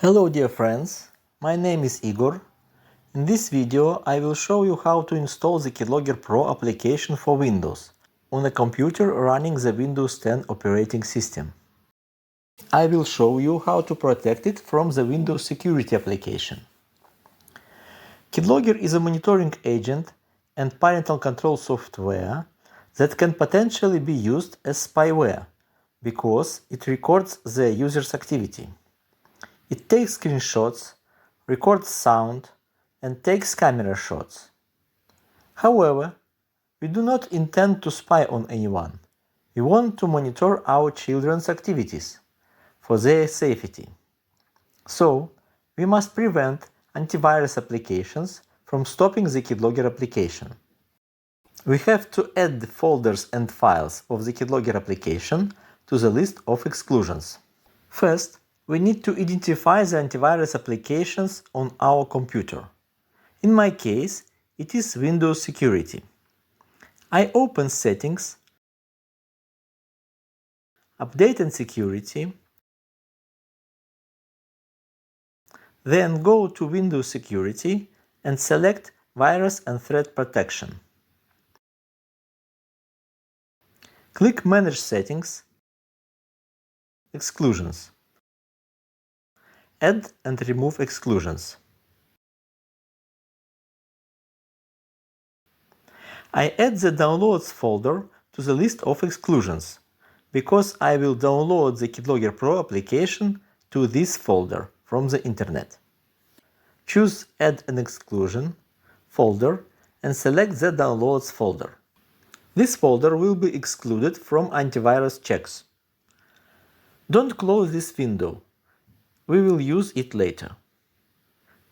Hello dear friends, my name is Igor. In this video I will show you how to install the Keylogger Pro application for Windows on a computer running the Windows 10 operating system. I will show you how to protect it from the Windows security application. Keylogger is a monitoring agent and parental control software that can potentially be used as spyware because it records the user's activity. It takes screenshots, records sound, and takes camera shots. However, we do not intend to spy on anyone. We want to monitor our children's activities for their safety. So, we must prevent antivirus applications from stopping the Keylogger application. We have to add the folders and files of the Keylogger application to the list of exclusions. First, we need to identify the antivirus applications on our computer. In my case, it is Windows Security. I open Settings, Update and Security, then go to Windows Security and select Virus and Threat Protection. Click Manage Settings, Exclusions. Add and remove exclusions. I add the Downloads folder to the list of exclusions, because I will download the Keylogger Pro application to this folder from the internet. Choose Add an Exclusion folder and select the Downloads folder. This folder will be excluded from antivirus checks. Don't close this window. We will use it later.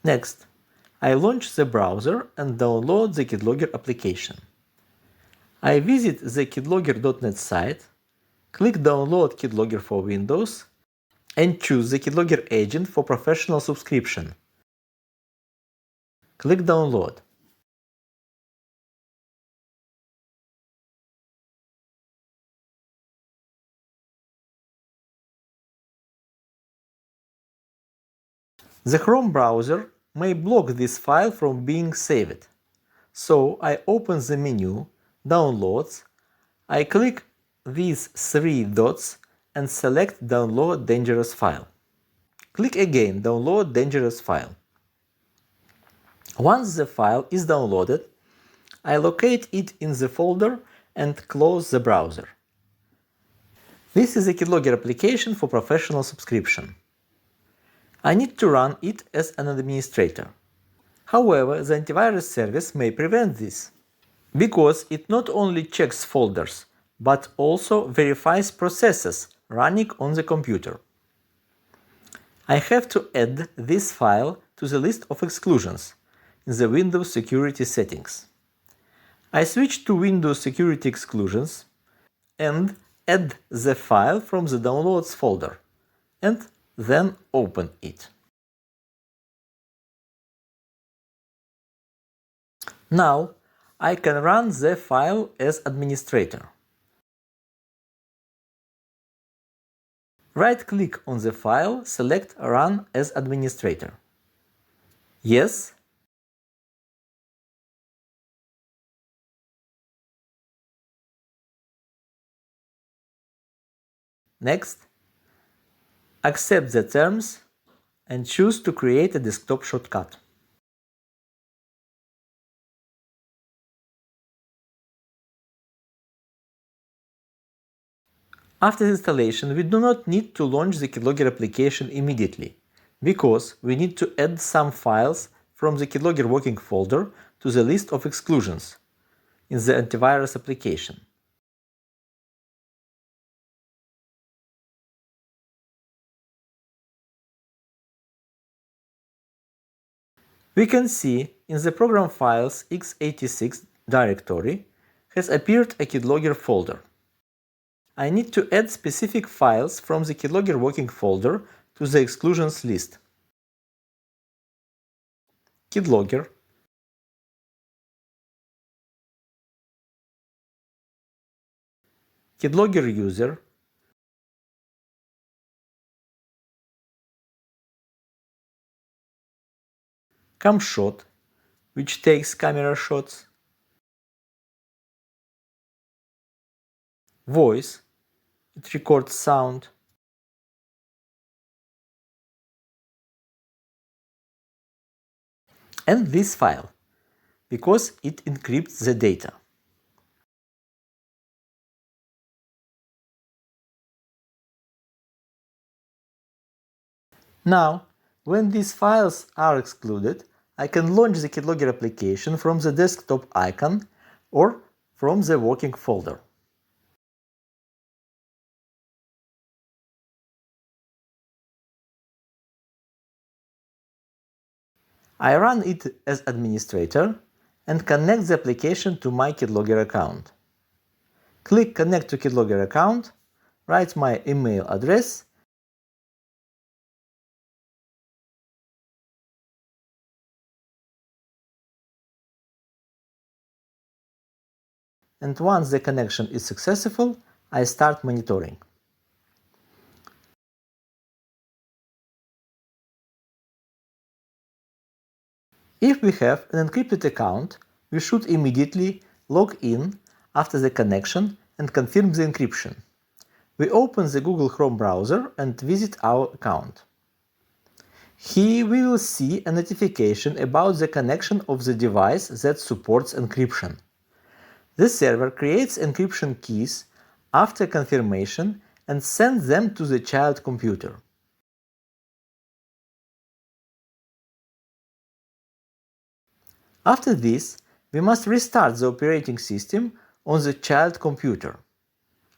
Next, I launch the browser and download the Keylogger application. I visit the keylogger.net site, click Download Keylogger for Windows, and choose the Keylogger agent for professional subscription. Click Download. The Chrome browser may block this file from being saved. So I open the menu, Downloads, I click these three dots and select Download Dangerous File. Click again Download Dangerous File. Once the file is downloaded, I locate it in the folder and close the browser. This is a Keylogger application for professional subscription. I need to run it as an administrator. However, the antivirus service may prevent this, because it not only checks folders, but also verifies processes running on the computer. I have to add this file to the list of exclusions in the Windows Security settings. I switch to Windows Security Exclusions and add the file from the Downloads folder, and then open it. Now, I can run the file as administrator. Right-click on the file, select Run as administrator. Yes. Next. Accept the terms and choose to create a desktop shortcut. After installation, we do not need to launch the Keylogger application immediately, because we need to add some files from the Keylogger working folder to the list of exclusions in the antivirus application. We can see in the program files x86 directory has appeared a Keylogger folder. I need to add specific files from the Keylogger working folder to the exclusions list. Keylogger, Keylogger user, CamShot, which takes camera shots, Voice, it records sound, and this file, because it encrypts the data. Now, when these files are excluded, I can launch the Keylogger application from the desktop icon or from the working folder. I run it as administrator and connect the application to my Keylogger account. Click Connect to Keylogger account, write my email address, and once the connection is successful, I start monitoring. If we have an encrypted account, we should immediately log in after the connection and confirm the encryption. We open the Google Chrome browser and visit our account. Here we will see a notification about the connection of the device that supports encryption. The server creates encryption keys after confirmation and sends them to the child computer. After this, we must restart the operating system on the child computer.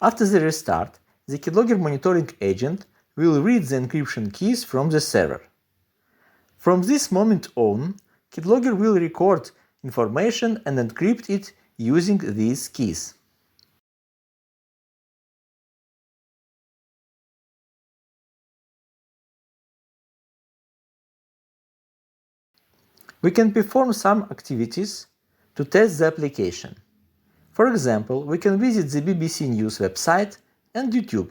After the restart, the Keylogger monitoring agent will read the encryption keys from the server. From this moment on, Keylogger will record information and encrypt it using these keys. We can perform some activities to test the application. For example, we can visit the BBC News website and YouTube.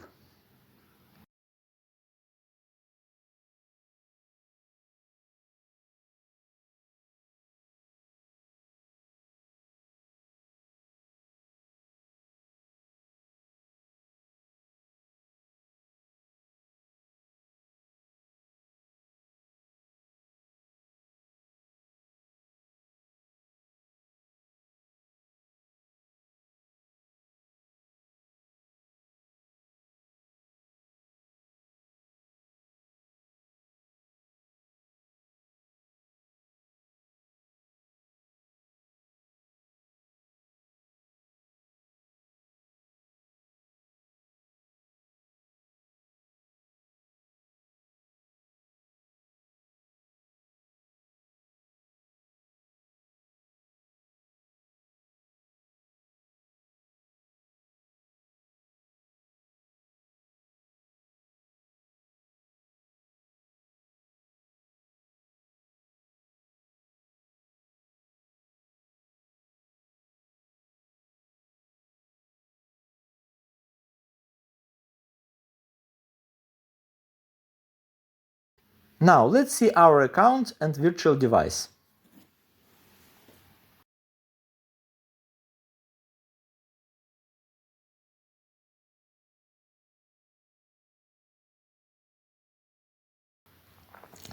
Now let's see our account and virtual device.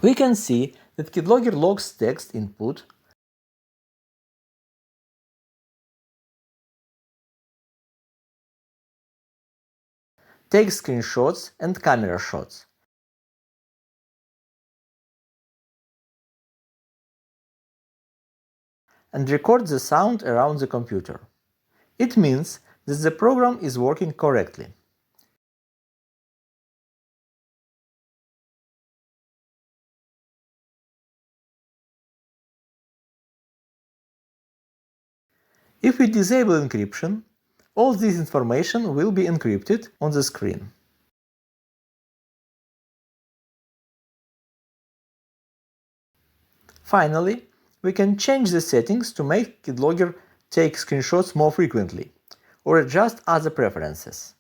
We can see that Keylogger logs text input, takes screenshots and camera shots, and records the sound around the computer. It means that the program is working correctly. If we disable encryption, all this information will be encrypted on the screen. Finally, we can change the settings to make Keylogger take screenshots more frequently, or adjust other preferences.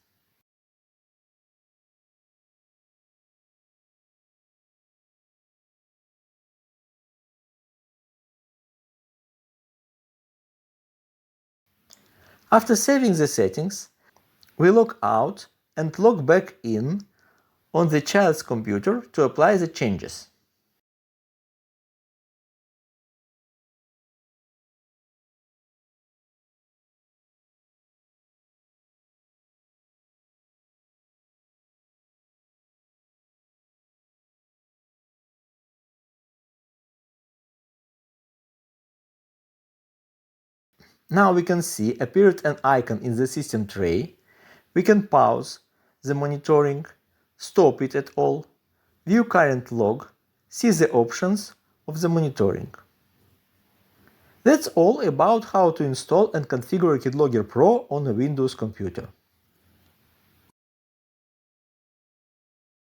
After saving the settings, we log out and log back in on the child's computer to apply the changes. Now we can see appeared an icon in the system tray. We can pause the monitoring, stop it at all, view current log, see the options of the monitoring. That's all about how to install and configure KitLogger Pro on a Windows computer.